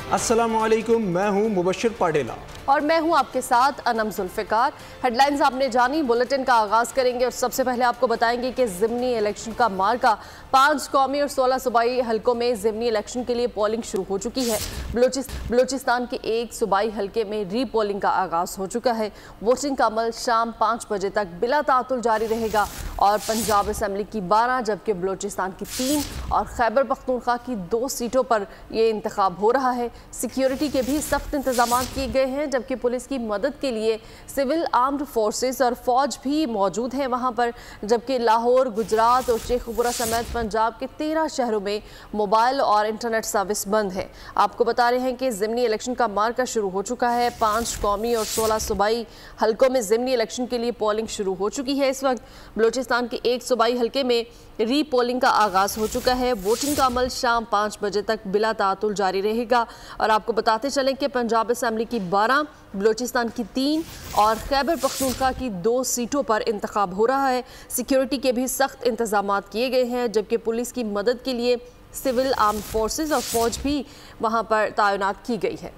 अस्सलामुअलैकुम, मैं हूं मुबश्शिर पाडेला और मैं हूं आपके साथ अनम जुल्फ़िकार। हेडलाइंस आपने जानी, बुलेटिन का आगाज करेंगे और सबसे पहले आपको बताएंगे कि ज़िमनी इलेक्शन का मार्का 5 कौमी और 16 सूबाई हलकों में ज़िमनी इलेक्शन के लिए पोलिंग शुरू हो चुकी है। बलूचिस्तान के एक सूबाई हलके में री पोलिंग का आगाज हो चुका है। वोटिंग का अमल शाम 5 बजे तक बिला तातुल जारी रहेगा और पंजाब असम्बली की 12 जबकि बलूचिस्तान की 3 और खैबर पख्तूनख्वा की 2 सीटों पर यह इंतखाब हो रहा है। सिक्योरिटी के भी सख्त इंतजाम किए गए हैं, जबकि पुलिस की मदद के लिए सिविल आर्म्ड फोर्सेस और फौज भी मौजूद हैं वहां पर। जबकि लाहौर, गुजरात और शेखपुरा समेत पंजाब के 13 शहरों में मोबाइल और इंटरनेट सर्विस बंद है। आपको बता रहे हैं कि ज़िमनी इलेक्शन का मार्का शुरू हो चुका है। 5 कौमी और 16 सूबाई हलकों में ज़िमनी इलेक्शन के लिए पोलिंग शुरू हो चुकी है। इस वक्त बलूचिस्तान के एक सूबाई हलके में री पोलिंग का आगाज हो चुका है। वोटिंग का अमल शाम 5 बजे तक बिला तातुल जारी रहेगा। और आपको बताते चलें कि पंजाब असम्बली की 12, बलूचिस्तान की 3 और खैबर पख्तूनख्वा की 2 सीटों पर इंतखाब हो रहा है। सिक्योरिटी के भी सख्त इंतजाम किए गए हैं, जबकि पुलिस की मदद के लिए सिविल आर्म फोर्सेस और फौज भी वहां पर तैनात की गई है।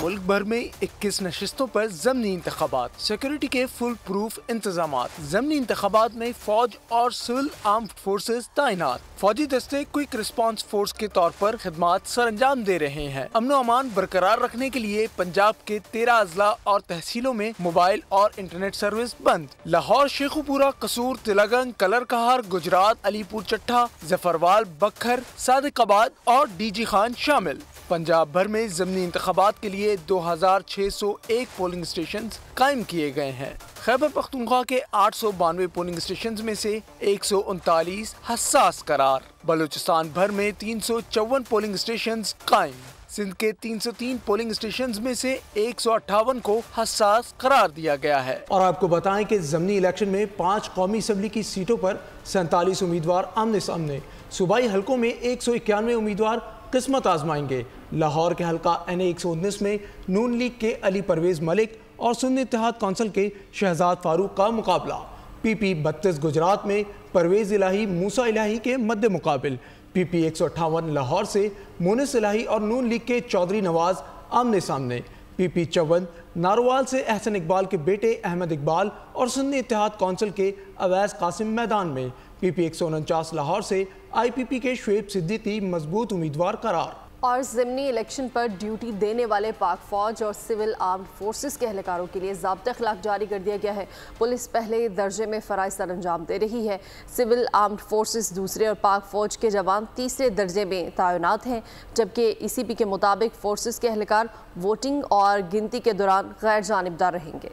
मुल्क भर में 21 नशिस्तों पर ज़मनी इंतखाबात, सिक्योरिटी के फुल प्रूफ इंतजामात। ज़मनी इंतखाबात में फौज और सिविल आर्म्ड फोर्सेस तैनात। फौजी दस्ते क्विक रिस्पांस फोर्स के तौर पर खिदमात सर अंजाम दे रहे हैं। अमनो अमान बरकरार रखने के लिए पंजाब के 13 अजला और तहसीलों में मोबाइल और इंटरनेट सर्विस बंद। लाहौर, शेखुपुरा, कसूर, तिलगंग, कलर-कहार, गुजरात, अलीपुर चट्ठा, जफरवाल, बखर, सादिकाबाद और डीजी खान शामिल। पंजाब भर में ज़मनी इंतखाबात के लिए 2601 पोलिंग स्टेशन कायम किए गए हैं। खैबर पख्तूनख्वा के 892 पोलिंग स्टेशन में से 139 हसास करार। बलूचिस्तान भर में 354 पोलिंग स्टेशन कायम। सिंध के 303 पोलिंग स्टेशन में से 158 को हसास करार दिया गया है। और आपको बताएं कि ज़मनी इलेक्शन में 5 कौमी असम्बली की सीटों पर 47 उम्मीदवार आमने सामने। सूबाई हलकों में 191 उम्मीदवार किस्मत आजमाएंगे। लाहौर के हलका NA 119 में नून लीग के अली परवेज़ मलिक और सुन्नी इत्तेहाद कौंसिल के शहजाद फारूक का मुकाबला। PP 32 गुजरात में परवेज़ इलाही मूसा इलाही के मद्दे मुकाबिल। PP 158 लाहौर से मुनिस इलाही और नून लीग के चौधरी नवाज आमने सामने। PP 54 नारोवाल से एहसन इकबाल के बेटे अहमद इकबाल और सुन्नी इत्तेहाद कौंसिल के अवैस कासिम मैदान में। PP 149 लाहौर से IPP के शुएब सिद्दीकी मजबूत उम्मीदवार करार। और ज़िमनी इलेक्शन पर ड्यूटी देने वाले पाक फौज और सिविल आर्म्ड फोर्सेस के एहलकारों के लिए ज़ाब्ता अखलाक जारी कर दिया गया है। पुलिस पहले दर्जे में फ़राइज़ सर अंजाम दे रही है। सिविल आर्म्ड फोर्सेस दूसरे और पाक फौज के जवान तीसरे दर्जे में तैनात हैं, जबकि ECP के मुताबिक फोर्सेस के एहलकार वोटिंग और गिनती के दौरान गैर जानिबदार रहेंगे।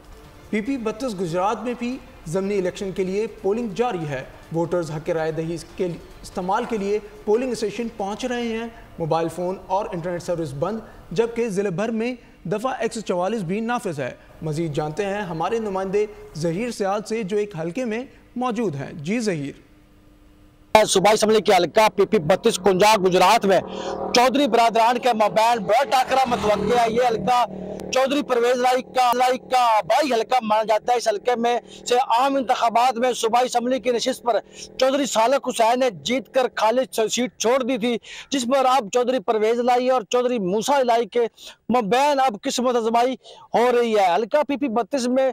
PP 32 गुजरात में भी ज़मनी इलेक्शन के लिए पोलिंग जारी है। वोटर्स हक राय दही के इस्तेमाल के लिए पोलिंग स्टेशन पहुंच रहे हैं। मोबाइल फ़ोन और इंटरनेट सर्विस बंद, जबकि ज़िले भर में दफ़ा 144 भी नाफिज है। मज़ीद जानते हैं हमारे नुमाइंदे ज़हीर सियाल से, जो एक हल्के में मौजूद हैं। जी ज़हीर। सूबाई असम्बली के हल्का PP 32 कुंजा गुजरात में चौधरी बरादरान के मबैन बड़ा टाकरा मतवक्के है। ये हल्का चौधरी परवेज लाई का आबाई हल्का माना जाता है। इस हल्के में से आम इंतखाबात में सूबाई असम्बली की नशिस्त पर चौधरी सालक हुसैन ने जीत कर खाली सीट छोड़ दी थी, जिस पर अब चौधरी परवेज लाई और चौधरी मूसा लाई के मबैन अब किस्मत आजमाई हो रही है। हल्का PP 32 में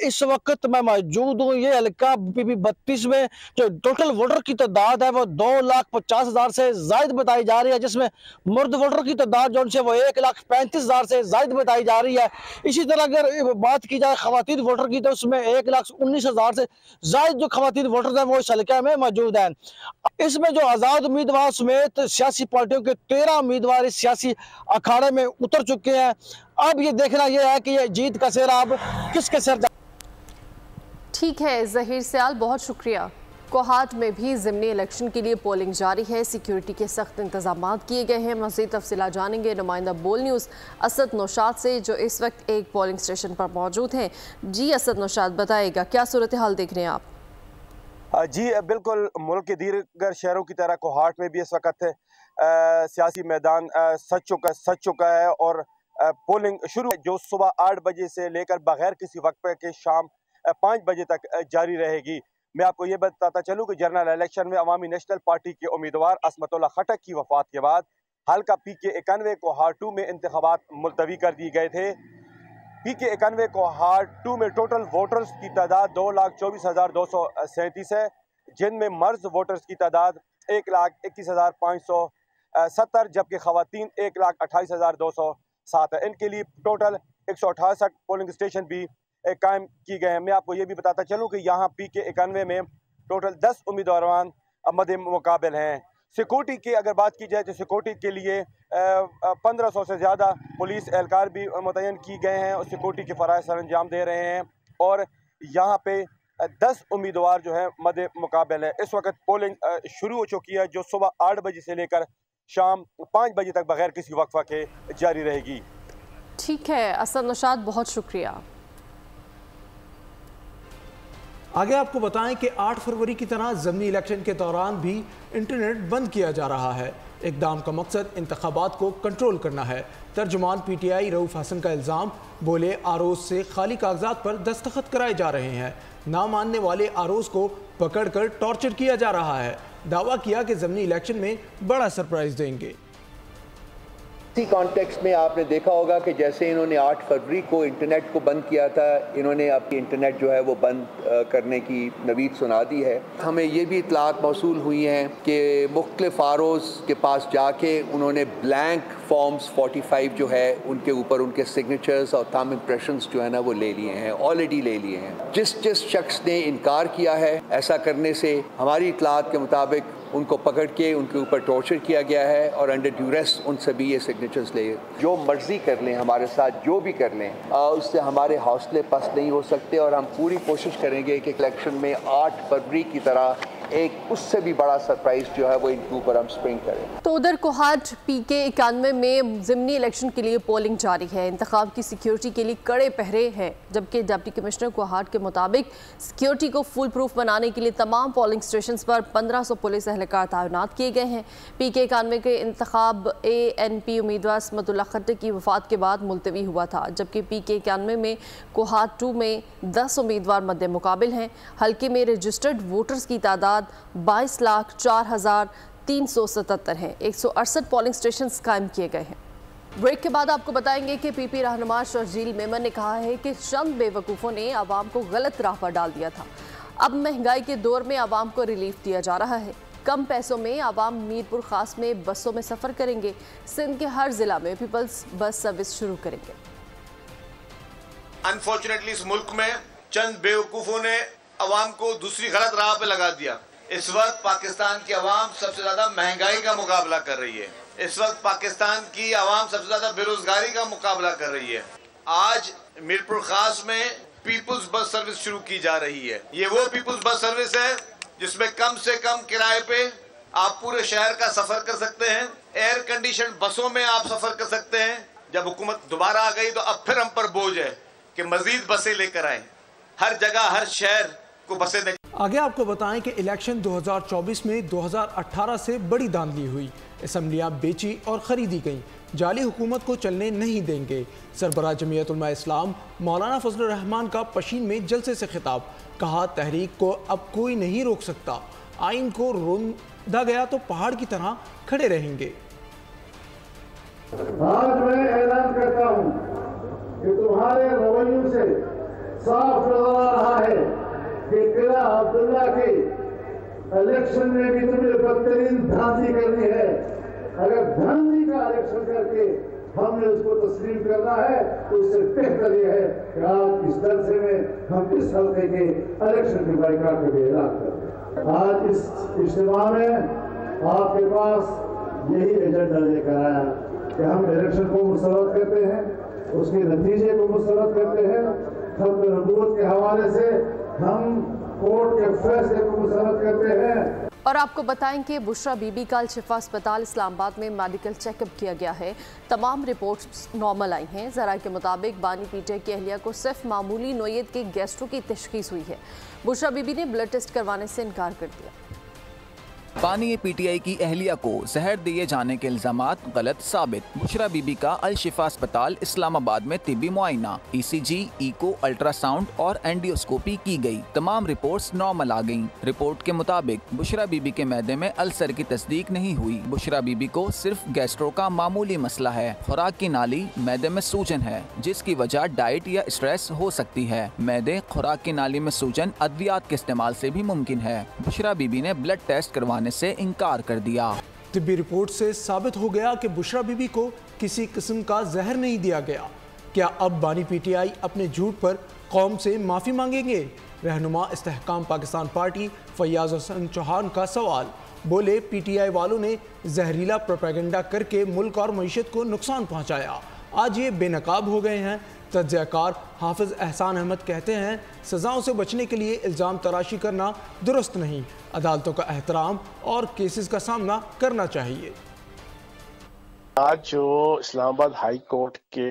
इस वक्त मैं मौजूद हूँ। ये हल्का PP 32 में जो टोटल वोटर की तादाद है वो 2,50,000 से जायद बताई जा रही है, जिसमें मर्द वोटर की तादाद जो उनसे वो 1,35,000 से जायद बताई जा रही है। इसी तरह अगर बात की जाए खवातीन वोटर की तो उसमें 1,19,000 से जायद जो खवातीन वोटर हैं वो इस हल्के में मौजूद हैं। इसमें जो आज़ाद उम्मीदवार समेत सियासी पार्टियों के 13 उम्मीदवार इस सियासी अखाड़े में उतर चुके हैं। अब ये देखना यह है कि ये जीत का सेहरा अब किसके सिर। ठीक है ज़हीर सियाल, बहुत शुक्रिया। कोहाट में भी ज़िमनी इलेक्शन के लिए पोलिंग जारी है। सिक्योरिटी के सख्त इंतजाम किए गए हैं। मज़ीद तफसीलात जानेंगे नुमाइंदा बोल न्यूज़ असद नौशाद से, जो इस वक्त एक पोलिंग स्टेशन पर मौजूद हैं। जी असद नौशाद, बताइएगा क्या सूरत हाल देख रहे हैं आप? जी बिल्कुल, मुल्क के दीगर शहरों की तरह कोहाट में भी इस वक्त सियासी मैदान सज चुका है और पोलिंग शुरू जो सुबह 8 बजे से लेकर बगैर किसी वक्त के शाम 5 बजे तक जारी रहेगी। मैं आपको ये बताता चलूँ कि जनरल इलेक्शन में अवामी नेशनल पार्टी के उम्मीदवार असमतुल्ला खटक की वफात के बाद हल्का PK91 को हार 2 में इंतखाबात मुलतवी कर दिए गए थे। PK91 को हार 2 में टोटल वोटर्स की तादाद 2,24,237 है, जिनमें मर्द वोटर्स की तादाद 1,21,570, जबकि खवातीन 1,28,207 है। इनके लिए टोटल 168 पोलिंग स्टेशन भी कायम की गए हैं। मैं आपको ये भी बताता चलूँ कि यहाँ PK91 में टोटल 10 उम्मीदवार मद मुकाबिल हैं। सिक्योरिटी की अगर बात की जाए तो सिक्योरिटी के लिए 1500 से ज़्यादा पुलिस एहलकार भी मुतय्यन की गए हैं और सिक्योरिटी के फ़राइज़ सर अंजाम दे रहे हैं और यहाँ पे 10 उम्मीदवार जो हैं मद मुकाबिल है। इस वक्त पोलिंग शुरू हो चुकी है जो सुबह 8 बजे से लेकर शाम 5 बजे तक बगैर किसी वक्फा के जारी रहेगी। ठीक है असद नौशाद, बहुत शुक्रिया। आगे आपको बताएं कि 8 फरवरी की तरह ज़मीनी इलेक्शन के दौरान भी इंटरनेट बंद किया जा रहा है। इक़दाम का मकसद इंतखाबात को कंट्रोल करना है। तर्जुमान PTI रऊफ हसन का इल्ज़ाम, बोले आरोज से खाली कागजात पर दस्तखत कराए जा रहे हैं। ना मानने वाले आरोज को पकड़कर टॉर्चर किया जा रहा है। दावा किया कि ज़मीनी इलेक्शन में बड़ा सरप्राइज देंगे। इसी कॉन्टेक्स्ट में आपने देखा होगा कि जैसे इन्होंने 8 फरवरी को इंटरनेट को बंद किया था, इन्होंने अपनी इंटरनेट जो है वो बंद करने की नवीद सुना दी है। हमें ये भी इतलात मौसूल हुई हैं कि मुख्तलिफ आरोज़ के पास जाके उन्होंने ब्लैंक फॉर्म्स 45 जो है उनके ऊपर उनके सिग्नेचर्स और थंब इम्प्रेशंस जो है ना वो ले लिए हैं, ऑलरेडी ले लिए हैं। जिस शख्स ने इनकार किया है ऐसा करने से, हमारी इतलात के मुताबिक उनको पकड़ के उनके ऊपर टॉर्चर किया गया है और अंडर ड्यूरेस उनसे भी ये सिग्नेचर्स ले, जो मर्जी कर लें हमारे साथ, जो भी कर लें, उससे हमारे हौसले पस्त नहीं हो सकते और हम पूरी कोशिश करेंगे कि इलेक्शन में 8 फरवरी की तरह एक उससे भी बड़ा सरप्राइज जो है वो इनके ऊपर हम स्प्रिंग करें। तो उधर कोहाट PK91 में ज़िमनी इलेक्शन के लिए पोलिंग जारी है। इंतखाब की सिक्योरिटी के लिए कड़े पहरे हैं, जबकि डिप्टी कमिश्नर कोहाट के मुताबिक सिक्योरिटी को फुल प्रूफ बनाने के लिए तमाम पोलिंग स्टेशन पर 1500 पुलिस एहलकार तैनात किए गए हैं। PK91 के इंतखाब ANP उम्मीदवार असमतुल्ला खटक की वफात के बाद मुलतवी हुआ था, जबकि PK91 में कोहाट 2 में 10 उम्मीदवार मद्दे मुकाबिल हैं। हल्के में रजिस्टर्ड वोटर्स की तादाद 22,04,377 है। 168 पोलिंग स्टेशन कायम किए गए हैं। ब्रेक के बाद आपको बताएंगे कि PP रहनुमा शर्जील मेमन ने कहा है कि चंद बेवकूफ़ों ने आवाम को गलत राह पर डाल दिया था। अब महंगाई के दौर में आवाम को रिलीफ दिया जा रहा है। कम पैसों में आवाम मीरपुर खास में बसों में सफ़र करेंगे। सिंध के हर जिला में पीपल्स बस सर्विस शुरू करेंगे। अनफॉर्चुनेटली इस मुल्क में चंद बेवकूफ़ों ने आवाम को दूसरी गलत राह पे लगा दिया। इस वक्त पाकिस्तान की आवाम सबसे ज्यादा महंगाई का मुकाबला कर रही है। इस वक्त पाकिस्तान की आवाम सबसे ज्यादा बेरोजगारी का मुकाबला कर रही है। आज मीरपुर खास में पीपुल्स बस सर्विस शुरू की जा रही है। ये वो पीपुल्स बस सर्विस है जिसमें कम से कम किराए पे आप पूरे शहर का सफर कर सकते हैं। एयर कंडीशन बसों में आप सफर कर सकते हैं। जब हुकूमत दोबारा आ गई तो अब फिर हम पर बोझ है कि मजीद बसें लेकर आए। हर जगह हर शहर को बसें। आगे आपको बताएं कि इलेक्शन 2024 में 2018 से बड़ी धांधली हुई। असम्बलियाँ बेची और ख़रीदी गईं। जाली हुकूमत को चलने नहीं देंगे। सरबराह जमीयत उलमा इस्लाम मौलाना फजलुर रहमान का पशीन में जलसे से खिताब। कहा तहरीक को अब कोई नहीं रोक सकता। आइन को रोंदा गया तो पहाड़ की तरह खड़े रहेंगे। आज मैं ऐलान करता हूँ कि तुम्हारे रवैयों से साफ नजर आ रहा है कि किला अब्दुल्ला के इलेक्शन में भी तुम्हें बदतरीन धांधली करनी है। अगर धांधली का इलेक्शन करके हमने उसको तस्लीम करना है तो इससे बेहतर यह है कि आज इस जलसे में हम इस हल्के के इलेक्शन के बाइकाट का भी ऐलान करते हैं। आज इस इज्तिमा में आपके पास यही एजेंडा लेकर आया कि हम इलेक्शन को मुस्तरद करते हैं, उसके नतीजे को मुस्तरद करते हैं। खत्म नबूवत के हवाले से हम कोर्ट के फैसले को मुस्तरद करते हैं। और आपको बताएं कि बुशरा बीबी का शिफा अस्पताल इस्लामाबाद में मेडिकल चेकअप किया गया है। तमाम रिपोर्ट्स नॉर्मल आई हैं। ज़राए के मुताबिक बानी पीटे की अहलिया को सिर्फ मामूली नोयत के गैस्ट्रो की तशखीस हुई है। बुशरा बीबी ने ब्लड टेस्ट करवाने से इनकार कर दिया। बानी पीटीआई की अहलिया को जहर दिए जाने के इल्जामात गलत साबित। बुशरा बीबी का अल शिफा अस्पताल इस्लामाबाद में तिब्बी मुआयना, ECG, इको, अल्ट्रासाउंड और एंडियोस्कोपी की गई। तमाम रिपोर्ट्स नॉर्मल आ गईं। रिपोर्ट के मुताबिक बुशरा बीबी के मैदे में अल्सर की तस्दीक नहीं हुई। बुशरा बीबी को सिर्फ गैस्ट्रो का मामूली मसला है। खुराक की नाली, मैदे में सूजन है, जिसकी वजह डाइट या स्ट्रेस हो सकती है। मैदे, खुराक की नाली में सूजन अद्वियात के इस्तेमाल से भी मुमकिन है। बुशरा बीबी ने ब्लड टेस्ट करवाने से इनकार कर दिया। तिब्बी रिपोर्ट से साबित हो गया कि बुशरा बीबी को किसी किस्म का जहर नहीं दिया गया। क्या अब बानी पीटीआई अपने झूठ पर कौम से माफी मांगेंगे? रहनुमा इस्तेहकाम पाकिस्तान पार्टी फैयाज हसन चौहान का सवाल। बोले, पीटीआई वालों ने जहरीला प्रोपेगेंडा करके मुल्क और मईशत को नुकसान पहुंचाया। आज ये बेनकाब हो गए हैं। तज्ज़ियाकार हाफिज एहसान अहमद कहते हैं, सज़ाओं से बचने के लिए इल्ज़ाम तराशी करना दुरुस्त नहीं, अदालतों का एहतराम और केसेस का सामना करना चाहिए। आज जो इस्लामाबाद हाई कोर्ट के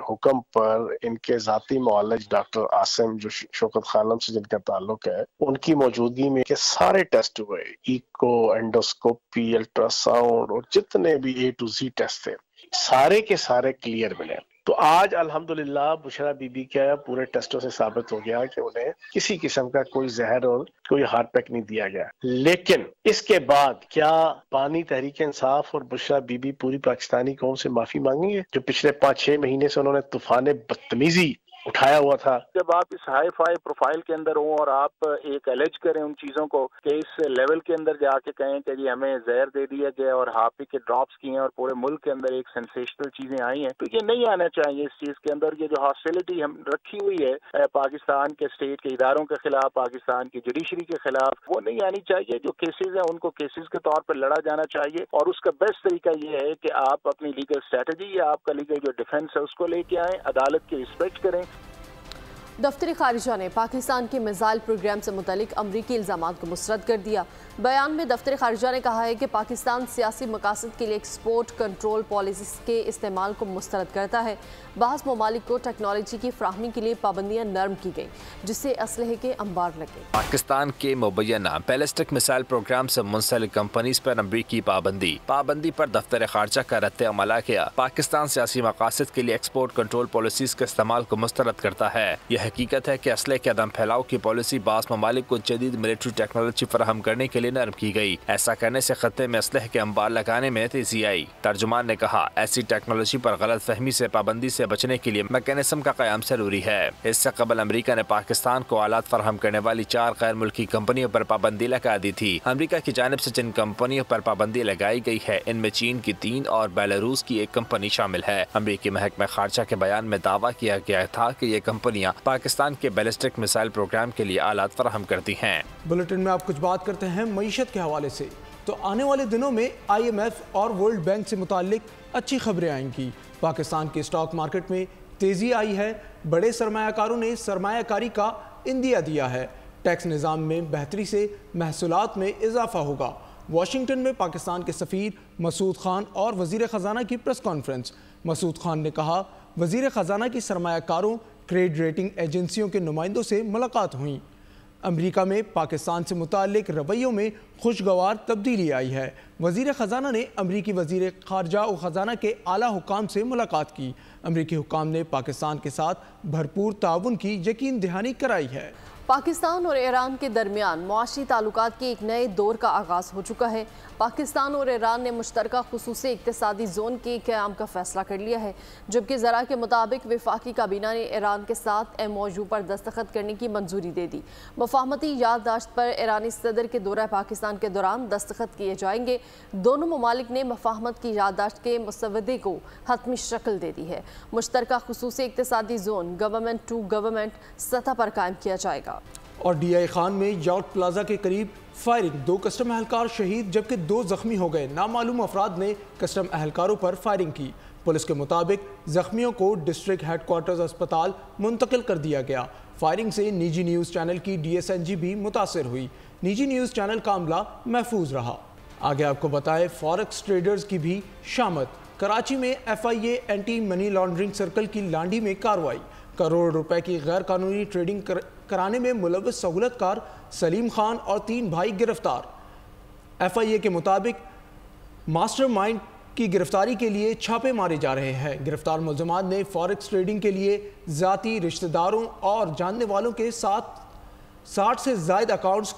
हुक्म पर इनके ज़ाती मुआलिज डॉक्टर आसिम जो शौकत खानम से जिनका ताल्लुक है, उनकी मौजूदगी में के सारे टेस्ट हुए, इको, एंडोस्कोपी, अल्ट्रासाउंड और जितने भी A to Z टेस्ट थे, सारे के सारे क्लियर मिले। तो आज अल्हम्दुलिल्लाह बुशरा बीबी का पूरे टेस्टों से साबित हो गया कि उन्हें किसी किस्म का कोई जहर और कोई हार्ट पैक नहीं दिया गया। लेकिन इसके बाद क्या बानी तहरीक इंसाफ और बुशरा बीबी पूरी पाकिस्तानी कौम से माफी मांगेंगे, जो पिछले 5-6 महीने से उन्होंने तूफान बदतमीजी उठाया हुआ था? जब आप इस हाई फाई प्रोफाइल के अंदर हो और आप एक एलेज करें उन चीजों को कि इस लेवल के अंदर जाके कहें कि जी हमें जहर दे दिया गया और हार्पिक के ड्रॉप्स किए हैं और पूरे मुल्क के अंदर एक सेंसेशनल चीजें आई हैं, तो ये नहीं आना चाहिए। इस चीज के अंदर ये जो हॉस्टिलिटी हम रखी हुई है पाकिस्तान के स्टेट के इदारों के खिलाफ, पाकिस्तान की जुडिशरी के खिलाफ, वो नहीं आनी चाहिए। जो केसेज है उनको केसेज के तौर पर लड़ा जाना चाहिए और उसका बेस्ट तरीका ये है कि आप अपनी लीगल स्ट्रेटजी या आपका लीगल जो डिफेंस है उसको लेके आए, अदालत की रिस्पेक्ट करें। दफ्तर खारिजा ने पाकिस्तान के मिसाइल प्रोग्राम से मुतालिक अमरीकी इल्ज़ामात को मुस्तरद कर दिया। बयान में दफ्तर खारिजा ने कहा है कि पाकिस्तान सियासी मकासद के लिए एक्सपोर्ट कंट्रोल पॉलिसी के इस्तेमाल को मुस्तरद करता है। बाज़ ममालिक को टेक्नोलॉजी की फ्राहमी के लिए पाबंदियाँ नरम की गई, जिससे असलहे के अंबार लगे। पाकिस्तान के मुबैना बैलिस्टिक मिसाइल प्रोग्राम से मुंसलिक कंपनीज पर अमरीकी पाबंदी पर दफ्तर खारिजा का रद्द अमल किया। पाकिस्तान सियासी मकासद के लिए एक्सपोर्ट कंट्रोल पॉलिसीज के इस्तेमाल को मुस्तरद करता है। यह हकीकत है कि असले के अदम फैलाव की पॉलिसी बाज़ ममालिक को जदीद मिलिट्री टेक्नोलॉजी फराहम करने के लिए नरम की गई। ऐसा करने से खत्ते में असलहे के अंबार लगाने में तेजी आई। तर्जुमान ने कहा, ऐसी टेक्नोलॉजी पर गलत फहमी से पाबंदी से बचने के लिए मैकेनिज्म का क़याम जरूरी है। इससे कबल अमरीका ने पाकिस्तान को आलात फराहम करने वाली 4 गैर मुल्की कंपनियों पर पाबंदी लगा दी थी। अमरीका की जानिब से जिन कंपनियों पर पाबंदी लगाई गई है, इनमें चीन की 3 और बेलारूस की 1 कंपनी शामिल है। अमरीकी महकमा खारजा के बयान में दावा किया गया था कि ये कंपनियां पाकिस्तान के बैलिस्टिक मिसाइल प्रोग्राम के लिए आलात फराहम करती हैं। बुलेटिन में आप कुछ बात करते हैं मईशत के हवाले से, तो आने वाले दिनों में IMF और वर्ल्ड बैंक से मुताल्लिक अच्छी खबरें आएंगी। पाकिस्तान के स्टॉक मार्केट में तेजी आई है। बड़े सरमायाकारों ने सरमायाकारी का इंदिया दिया है। टैक्स निज़ाम में बेहतरी से महसूलात में इजाफा होगा। वाशिंगटन में पाकिस्तान के सफ़ीर मसूद खान और वज़ीर ख़जाना की प्रेस कॉन्फ्रेंस। मसूद खान ने कहा, वज़ीर ख़जाना की सरमायाकारों, क्रेडिट रेटिंग एजेंसियों के नुमाइंदों से मुलाकात हुई। अमेरिका में पाकिस्तान से मुताल्लिक रवैयों में खुशगवार तब्दीली आई है। वज़ीर ख़जाना ने अमरीकी वज़ीर ख़ारजा और ख़जाना के आला हुकाम से मुलाकात की। अमरीकी हुकाम ने पाकिस्तान के साथ भरपूर ताउन की यकीन दहानी कराई है। पाकिस्तान और ईरान के दरमियान मुआशी ताल्लुकात के एक नए दौर का आगाज़ हो चुका है। पाकिस्तान और ईरान ने मुश्तरका खुसूसी इक्तिसादी जोन के क़याम का फैसला कर लिया है, जबकि ज़रा के मुताबिक वफाकी काबीना ने ईरान के साथ MOU पर दस्तखत करने की मंजूरी दे दी। मफाहमती याददाश्त पर ईरानी सदर के दौरा पाकिस्तान के दौरान दस्तखत किए जाएंगे। दोनों ममालिक ने मफाहमत की याददाश्त के मुसवदे को हतमी शक्ल दे दी है। मुश्तरका खुसूसी इक्तिसादी जोन गवर्नमेंट टू गवर्नमेंट सतह पर कायम किया जाएगा। और DI खान में यार्ड प्लाजा के करीब फायरिंग, 2 कस्टम अहलकार शहीद जबकि 2 जख्मी हो गए। नामालूम अफराद ने कस्टम अहलकारों पर फायरिंग की। पुलिस के मुताबिक जख्मियों को डिस्ट्रिक्ट हेडक्वार्टर्स अस्पताल मुंतकिल कर दिया गया। फायरिंग से निजी न्यूज़ चैनल की DSNG भी मुतासर हुई। निजी न्यूज़ चैनल का अमला महफूज रहा। आगे आपको बताएं, फॉरेक्स ट्रेडर्स की भी शामत। कराची में FIA anti money laundering circle की लांडी में कार्रवाई। करोड़ रुपए की गैर कानूनी ट्रेडिंग कराने में मुलव्वस सहूलतकार सलीम खान और 3 भाई गिरफ्तार। FIA के मुताबिक मास्टरमाइंड की गिरफ्तारी के लिए छापे मारे जा रहे हैं। गिरफ्तार मुलजमान ने फॉरेक्स ट्रेडिंग के लिए ज़ाती रिश्तेदारों और जानने वालों के साथ 60 से ज़ायद अकाउंट्स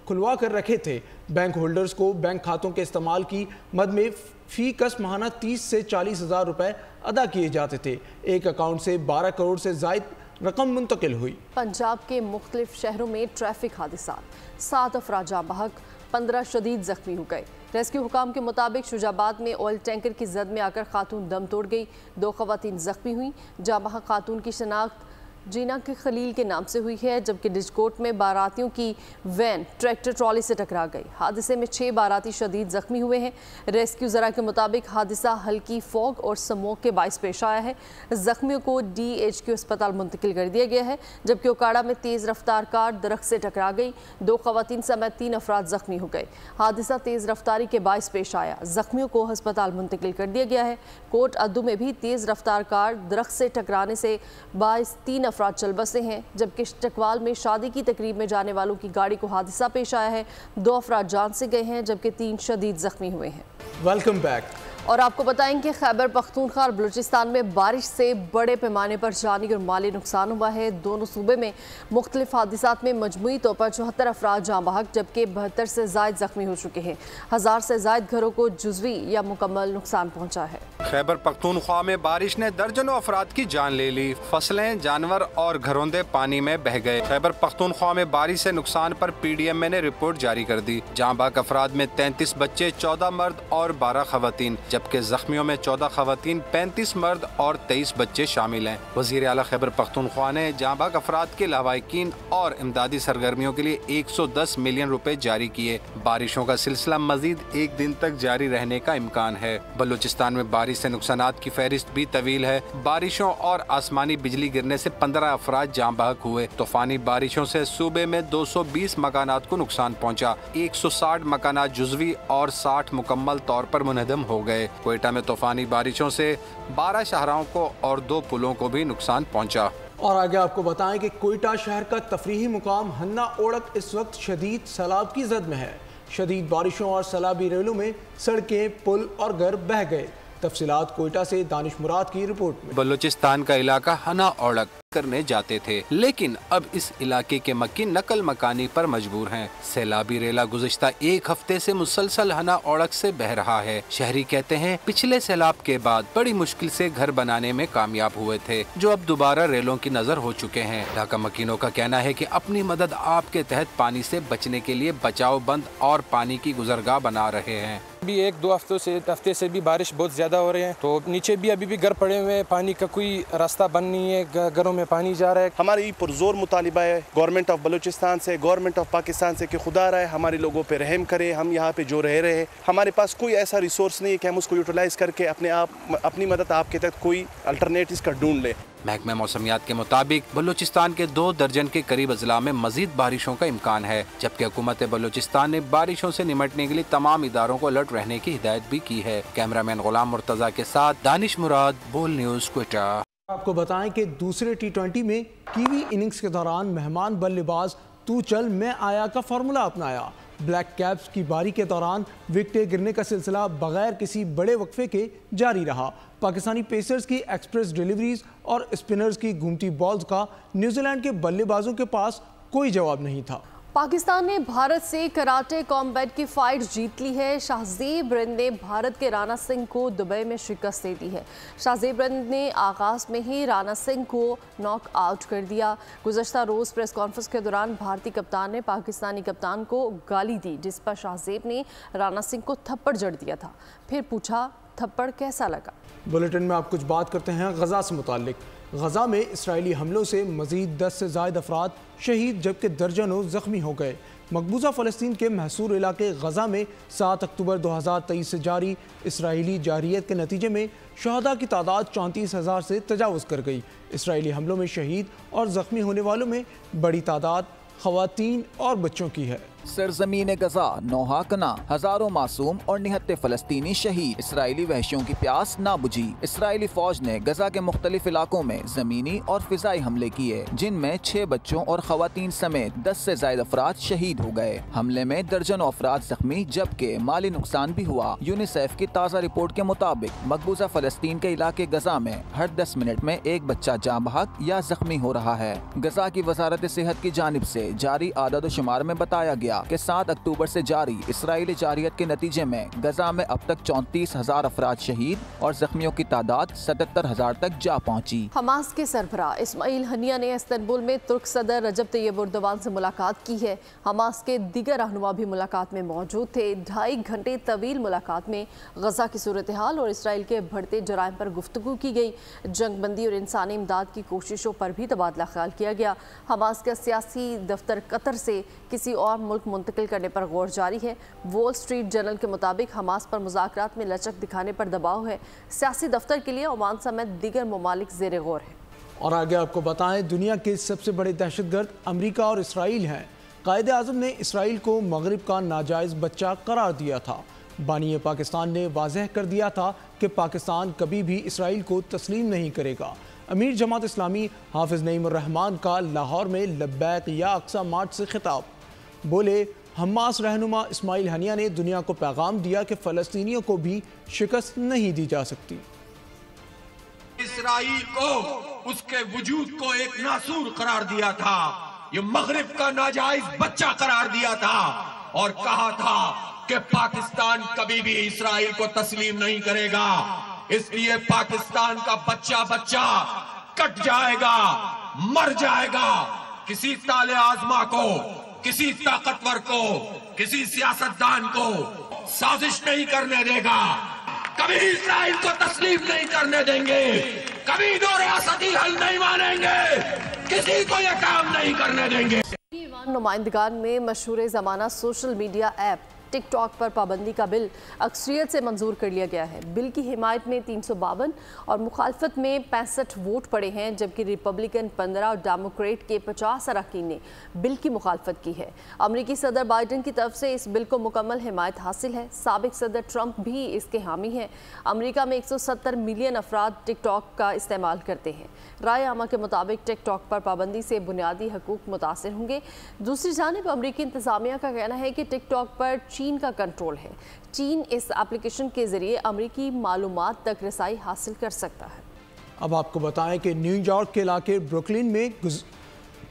खुलवा कर रखे थे। बैंक होल्डर्स को बैंक खातों के इस्तेमाल की मद में फ़ी कस माहाना 30 से 40 हज़ार रुपये अदा किए जाते थे। एक अकाउंट से 12 करोड़ से ज़ायद रकम मुंतकिल हुई। पंजाब के मुख्तलिफ शहरों में ट्रैफिक हादसा, 7 अफराद जाँ बहक, 15 शदीद जख्मी हो गए। रेस्क्यू हुकाम के मुताबिक शुजाबाद में ऑयल टैंकर की जद में आकर खातून दम तोड़ गई। 2 खवातीन जख्मी हुई। जाँ बहक खातून की शनाख्त जीना के खलील के नाम से हुई है, जबकि डिजकोट में बारातियों की वैन ट्रैक्टर ट्रॉली से टकरा गई। हादसे में 6 बाराती शदीद जख्मी हुए हैं। रेस्क्यू ज़रा के मुताबिक हादसा हल्की फॉग और स्मोक के बाइस पेश आया है। जख्मियों को DHQ अस्पताल मुंतकिल कर दिया गया है, जबकि ओकाड़ा में तेज़ रफ्तार कार दरख्त से टकरा गई। 2 खवातीन समेत 3 अफराद जख्मी हो गए। हादसा तेज़ रफ्तारी के बाइस पेश आया। जख्मियों को अस्पताल मुंतकिल कर दिया गया है। कोट अद्दू में भी तेज़ रफ्तार कार दरख्त से टकराने से बाइस 3 अफराद चल बसे हैं, जबकि चकवाल में शादी की तकरीब में जाने वालों की गाड़ी को हादसा पेश आया है। 2 अफराद जान से गए हैं, जबकि 3 शदीद जख्मी हुए हैं। Welcome back. और आपको बताएं कि खैबर पख्तूनख्वा और बलूचिस्तान में बारिश से बड़े पैमाने पर जानी और माली नुकसान हुआ है। दोनों सूबे में मुख्तलिफ हादिसात में मजमूई तौर पर 74 अफराद जाँ बहक, जबकि 72 से ज़ायद जख्मी हो चुके हैं। 1000 से ज़ायद घरों को जुज़वी या मुकम्मल नुकसान पहुँचा है। खैबर पख्तूनख्वा में बारिश ने दर्जनों अफराद की जान ले ली। फसलें, जानवर और घरौंदे पानी में बह गए। खैबर पख्तूनख्वा में बारिश से नुकसान पर PDMA ने रिपोर्ट जारी कर दी। जाँ बहक अफराद में 33 बच्चे, 14 मर्द और 12 खवातीन, जबकि जख्मियों में 14 खवातीन, 35 मर्द और 23 बच्चे शामिल हैं। वज़ीर आला खैबर पख्तूनख्वा ने जाँ बहक अफराद के लवाहिकीन और इमदादी सरगर्मियों के लिए 110 मिलियन रुपए जारी किए। बारिशों का सिलसिला मजीद 1 दिन तक जारी रहने का इम्कान है। बलूचिस्तान में बारिश से नुकसानात की फहरिस्त भी तवील है। बारिशों और आसमानी बिजली गिरने से 15 अफराद जाँ बहक हुए। तूफानी बारिशों से सूबे में 220 मकानात को नुकसान पहुँचा। 160 मकानात जुज़वी और 60 मुकम्मल तौर पर मुनहदम हो गए। कोयटा में तूफानी बारिशों से 12 शाहराहों को और 2 पुलों को भी नुकसान पहुँचा। और आगे आपको बताएं कि कोयटा शहर का तफरीही मुकाम हन्ना ओड़क इस वक्त शदीद सैलाब की जद में है। शदीद बारिशों और सैलाबी रेलों में सड़कें, पुल और घर बह गए। तफसीलात कोयटा से दानिश मुराद की रिपोर्ट में। बलूचिस्तान का इलाका हना ओड़क करने जाते थे, लेकिन अब इस इलाके के मक्की नकल मकानी पर मजबूर हैं। सैलाबी रेला गुज़िश्ता 1 हफ्ते से मुसलसल हना ओड़क से बह रहा है। शहरी कहते हैं पिछले सैलाब के बाद बड़ी मुश्किल से घर बनाने में कामयाब हुए थे, जो अब दोबारा रेलों की नजर हो चुके हैं। इलाका मकीनों का कहना है कि अपनी मदद आपके तहत पानी से बचने के लिए बचाव बंद और पानी की गुजरगाह बना रहे हैं। अभी 1-2 हफ्ते से भी बारिश बहुत ज़्यादा हो रही है, तो नीचे भी अभी भी घर पड़े हुए हैं। पानी का कोई रास्ता बंद नहीं है, घरों में पानी जा रहा है। हमारी पुरजोर मुतालिबा है गवर्नमेंट ऑफ बलूचिस्तान से, गवर्नमेंट ऑफ पाकिस्तान से कि खुदा रहा है हमारे लोगों पे रहम करे। हम यहाँ पे जो रह रहे हैं, हमारे पास कोई ऐसा रिसोर्स नहीं है कि हम उसको यूटिलाइज करके अपनी मदद आपके तक कोई अल्टरनेट इसका ढूंढ ले। महकमा मौसमियात के मुताबिक बलूचिस्तान के 2 दर्जन के करीब अजला में मजीद बारिशों का इम्कान है, जबकि हुकूमत बलूचिस्तान ने बारिशों से निमटने के लिए तमाम इदारों को अलर्ट रहने की हिदायत भी की है। कैमरामैन गुलाम मुर्तजा के साथ दानिश मुराद, बोल न्यूज़, क्वेटा। आपको बताएं कि दूसरे T20 में कीवी इनिंग्स के दौरान मेहमान बल्लेबाज तू चल मैं आया का फार्मूला अपनाया। ब्लैक कैप्स की बारी के दौरान विकेटें गिरने का सिलसिला बगैर किसी बड़े वक्फे के जारी रहा। पाकिस्तानी पेसर्स की एक्सप्रेस डिलीवरीज और स्पिनर्स की घूमती बॉल्स का न्यूजीलैंड के बल्लेबाजों के पास कोई जवाब नहीं था। पाकिस्तान ने भारत से कराटे कॉम्बैट की फाइट जीत ली है। शाहज़ेब रिंद ने भारत के राणा सिंह को दुबई में शिकस्त दे दी है। शाहज़ेब रिंद ने आगाज़ में ही राणा सिंह को नॉक आउट कर दिया। गुज़श्ता रोज़ प्रेस कॉन्फ्रेंस के दौरान भारतीय कप्तान ने पाकिस्तानी कप्तान को गाली दी, जिस पर शाहज़ेब ने राणा सिंह को थप्पड़ जड़ दिया था। फिर पूछा थप्पड़ कैसा लगा। बुलेटिन में आप कुछ बात करते हैं गज़ा से मुताल्लिक। गज़ा में इसराइली हमलों से मज़ीद 10 से ज़ायद अफराद शहीद, जबकि दर्जनों ज़ख्मी हो गए। मकबूजा फ़लस्तीन के महसूर इलाके गज़ा में 7 अक्टूबर 2023 से जारी इसराइली जारियत के नतीजे में शहदा की तादाद 34,000 से तजावुज़ कर गई। इसराइली हमलों में शहीद और ज़ख्मी होने वालों में बड़ी तादाद ख़वातीन और बच्चों की है। सरजमीन गजा नौहा कना, हजारों मासूम और निहत्ते फलस्तीनी शहीद, इसराइली वहशियों की प्यास ना बुझी। इसराइली फौज ने गजा के मुख्तलिफ इलाकों में जमीनी और फिजाई हमले किए, जिनमें 6 बच्चों और खवातीन समेत 10 से ज्यादा अफराद शहीद हो गए। हमले में दर्जनों अफराद जख्मी जबकि माली नुकसान भी हुआ। यूनिसेफ की ताज़ा रिपोर्ट के मुताबिक मकबूजा फलस्तीन के इलाके गजा में हर 10 मिनट में एक बच्चा जाँ बहक या जख्मी हो रहा है। गजा की वजारत सेहत की जानिब से जारी आदद शुमार में बताया गया कि 7 अक्टूबर से जारी इसराइली जारियत के नतीजे में गजा में अब तक 34,000 अफराद शहीद और जख्मियों की तादाद 77,000 तक जा पहुंची। हमास के सरबराह इस्माइल हनिया ने इस्तांबुल में तुर्क सदर रजब तैयब एर्दोगान से मुलाकात की है। हमास के दीगर रहनुमा भी मुलाकात में मौजूद थे। 2.5 घंटे तवील मुलाकात में गजा की सूरत हाल और इसराइल के बढ़ते जराइम पर गुफ्तगू की गई। जंगबंदी और इंसानी इमदाद की कोशिशों पर भी तबादला ख्याल किया गया। हमास का सियासी दफ्तर कतर से किसी और मुल्क मुंतकिल करने पर गौर जारी है। वॉल स्ट्रीट जर्नल के मुताबिक हमास पर मुज़ाकरात में लचक दिखाने पर दबाव है। सियासी दफ्तर के लिए ओमान समेत दीगर ममालिक ज़ेर गौर है। और आगे आपको बताएं, दुनिया के सबसे बड़े दहशतगर्द अमेरिका और इसराइल हैं। कायदे आज़म ने इसराइल को मगरिब का नाजायज़ बच्चा करार दिया था। बानी पाकिस्तान ने वाज़ह कर दिया था कि पाकिस्तान कभी भी इसराइल को तस्लीम नहीं करेगा। अमीर जमात इस्लामी हाफिज़ नईम उर रहमान का लाहौर में लब्बैक या अक्सा मार्च से खिताब। बोले, हमास रहनुमा इस्माइल हनिया ने दुनिया को पैगाम दिया कि फ़लस्तीनियों को भी शिकस्त नहीं दी जा सकती। इसराइल को उसके वजूद को एक नासूर करार दिया था, ये मगरिब का नाजायज बच्चा करार दिया था और कहा था कि पाकिस्तान कभी भी इसराइल को तस्लीम नहीं करेगा। इसलिए पाकिस्तान का बच्चा बच्चा कट जाएगा, मर जाएगा। किसी ताले आजमा को, किसी ताकतवर को, किसी सियासतदान को साजिश नहीं करने देगा। कभी इसराइल को तस्लीम नहीं करने देंगे, कभी दो रियासती हल नहीं मानेंगे, किसी को यह काम नहीं करने देंगे। नुमाइंदगान में मशहूर ज़माना सोशल मीडिया ऐप टिकटॉक पर पाबंदी का बिल अक्सरियत से मंजूर कर लिया गया है। बिल की हिमायत में 352 और मुखालफत में 65 वोट पड़े हैं, जबकि रिपब्लिकन 15 और डेमोक्रेट के 50 अरकान ने बिल की मुखालफत की है। अमरीकी सदर बाइडन की तरफ से इस बिल को मुकम्मल हिमायत हासिल है। साबिक सदर ट्रंप भी इसके हामी हैं। अमरीका में 170 मिलियन अफराद टिकटॉक का इस्तेमाल करते हैं। राय आमा के मुताबिक टिकटॉक पर पाबंदी से बुनियादी हकूक मुतासर होंगे। दूसरी जानिब अमरीकी इंतजामिया का कहना है कि टिकटॉक पर चीन का कंट्रोल है। चीन इस एप्लीकेशन के जरिए अमरीकी मालूमात तक रसाई हासिल कर सकता है। अब आपको बताएं कि न्यूयॉर्क के इलाके ब्रुकलिन में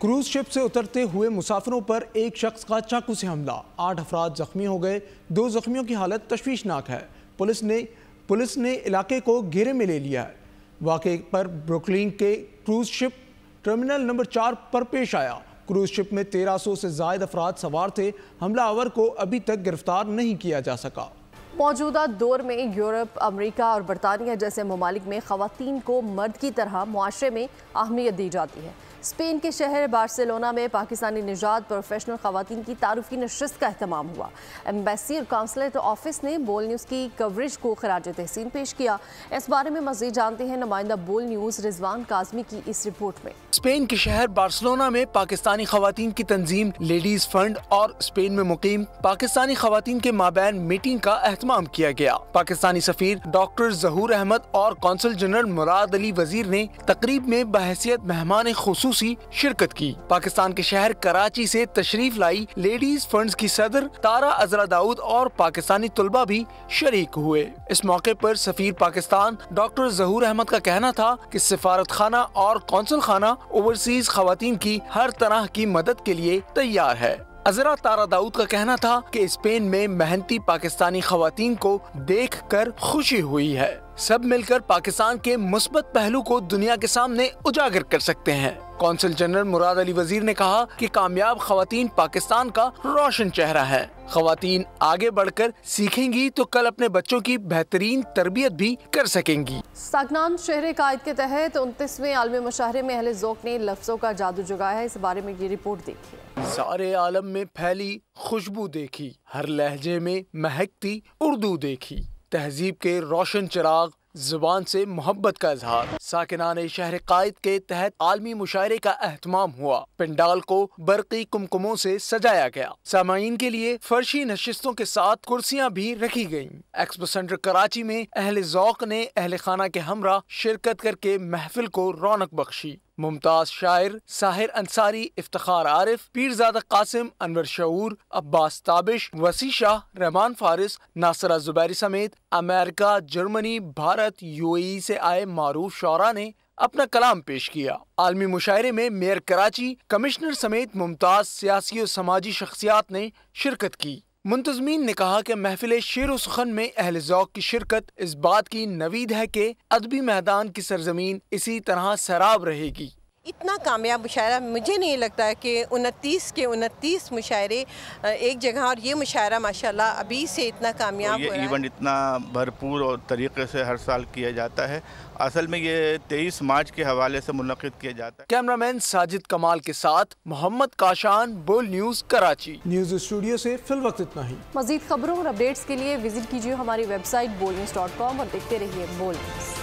क्रूज शिप से उतरते हुए मुसाफिरों पर एक शख्स का चाकू से हमला। 8 अफराद जख्मी हो गए। 2 जख्मियों की हालत तशवीशनाक है। पुलिस ने इलाके को घेरे में ले लिया है। वाक़े पर ब्रुकलिन के क्रूज शिप टर्मिनल नंबर 4 पर पेश आया। क्रूज शिप में 1300 से ज़ायद अफराद सवार थे। हमलावर को अभी तक गिरफ्तार नहीं किया जा सका। मौजूदा दौर में यूरोप, अमेरिका और बरतानिया जैसे ममालिक में ख़वातीन को मर्द की तरह मुआशरे में अहमियत दी जाती है। स्पेन के शहर बार्सिलोना में पाकिस्तानी निजात प्रोफेशनल ख़वातीन की तारुफ़ी नशिस्त का अहतमाम हुआ। एम्बेसी और काउंसलेट ऑफिस ने बोल न्यूज़ की कवरेज को खराज तहसीन पेश किया। इस बारे में मज़ीद जानते हैं नुमाइंदा बोल न्यूज़ रिजवान काज़मी की इस रिपोर्ट में। स्पेन के शहर बार्सिलोना में पाकिस्तानी ख़वातीन की तंजीम लेडीज फंड और स्पेन में मुकीम पाकिस्तानी ख़वातीन के माबैन मीटिंग का एहतमाम किया गया। पाकिस्तानी सफीर डॉक्टर ज़हूर अहमद और कौंसल जनरल मुराद अली वजीर ने तकरीब में बहैसियत मेहमान खुसूसी शिरकत की। पाकिस्तान के शहर कराची से तशरीफ लाई लेडीज फंड्स की सदर तारा अजरा दाऊद और पाकिस्तानी तुलबा भी शरीक हुए। इस मौके पर सफीर पाकिस्तान डॉक्टर ज़हूर अहमद का कहना था कि सिफारत खाना और कौंसल खाना ओवरसीज खवातीन की हर तरह की मदद के लिए तैयार है। अजरा तारा दाऊद का कहना था कि स्पेन में मेहनती पाकिस्तानी खवातीन को देखकर खुशी हुई है। सब मिलकर पाकिस्तान के मुस्बत पहलू को दुनिया के सामने उजागर कर सकते हैं। कौंसल जनरल मुराद अली वजीर ने कहा कि कामयाब खवातीन पाकिस्तान का रोशन चेहरा है। खवातीन आगे बढ़कर सीखेंगी तो कल अपने बच्चों की बेहतरीन तरबियत भी कर सकेंगी। सागनान शहर कायद के तहत 29वें आलमी मुशाहरे में अहले ज़ौक़ ने लफ्ज़ों का जादू जगाया है। इस बारे में ये रिपोर्ट देखिए। सारे आलम में फैली खुशबू देखी, हर लहजे में महकती उर्दू देखी, तहजीब के रोशन चिराग जुबान से मोहब्बत का इजहार। साकिनाने शहर कायद के तहत आलमी मुशायरे का एहतमाम हुआ। पंडाल को बरकी कुमकुमों से सजाया गया। सामाईन के लिए फर्शी नशिस्तों के साथ कुर्सियां भी रखी गयीं। एक्सपो सेंटर कराची में अहले ज़ौक़ ने अहले खाना के हमरा शिरकत करके महफिल को रौनक बख्शी। मुमताज शायर, साहिर अंसारी, इफ्तिखार आरिफ, पीरजादा कासिम, अनवर शऊर, अब्बास ताबिश, वसी शाह, रहमान फारिस, नासरा जुबैरी समेत अमेरिका, जर्मनी, भारत, यूएई से आए मारूफ शौरा ने अपना कलाम पेश किया। आलमी मुशायरे में मेयर कराची, कमिश्नर समेत मुमताज सियासी और समाजी शख्सियात ने शिरकत की। मुंतज़मीन ने कहा कि महफिल शेर व सुखन में अहले ज़ौक़ की शिरकत इस बात की नवीद है कि अदबी मैदान की सरजमीन इसी तरह सैराब रहेगी। इतना कामयाब मुशायरा मुझे नहीं लगता है कि 29 के 29 मुशायरे एक जगह, और ये मुशायरा माशाल्लाह अभी से इतना कामयाब ये इवेंट इतना भरपूर और तरीके से हर साल किया जाता है। असल में ये 23 मार्च के हवाले से मुनक़िद किया जाता है। कैमरामैन साजिद कमाल के साथ मोहम्मद काशान, बोल न्यूज़ कराची। न्यूज़ स्टूडियो से फिल वक्त इतना ही। मज़ीद खबरों और अपडेट्स के लिए विजिट कीजिए हमारी वेबसाइट bolnews.com और देखते रहिए बोल न्यूज़।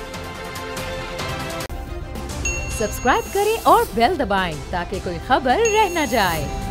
सब्सक्राइब करें और बेल दबाएं ताकि कोई खबर रह न जाए।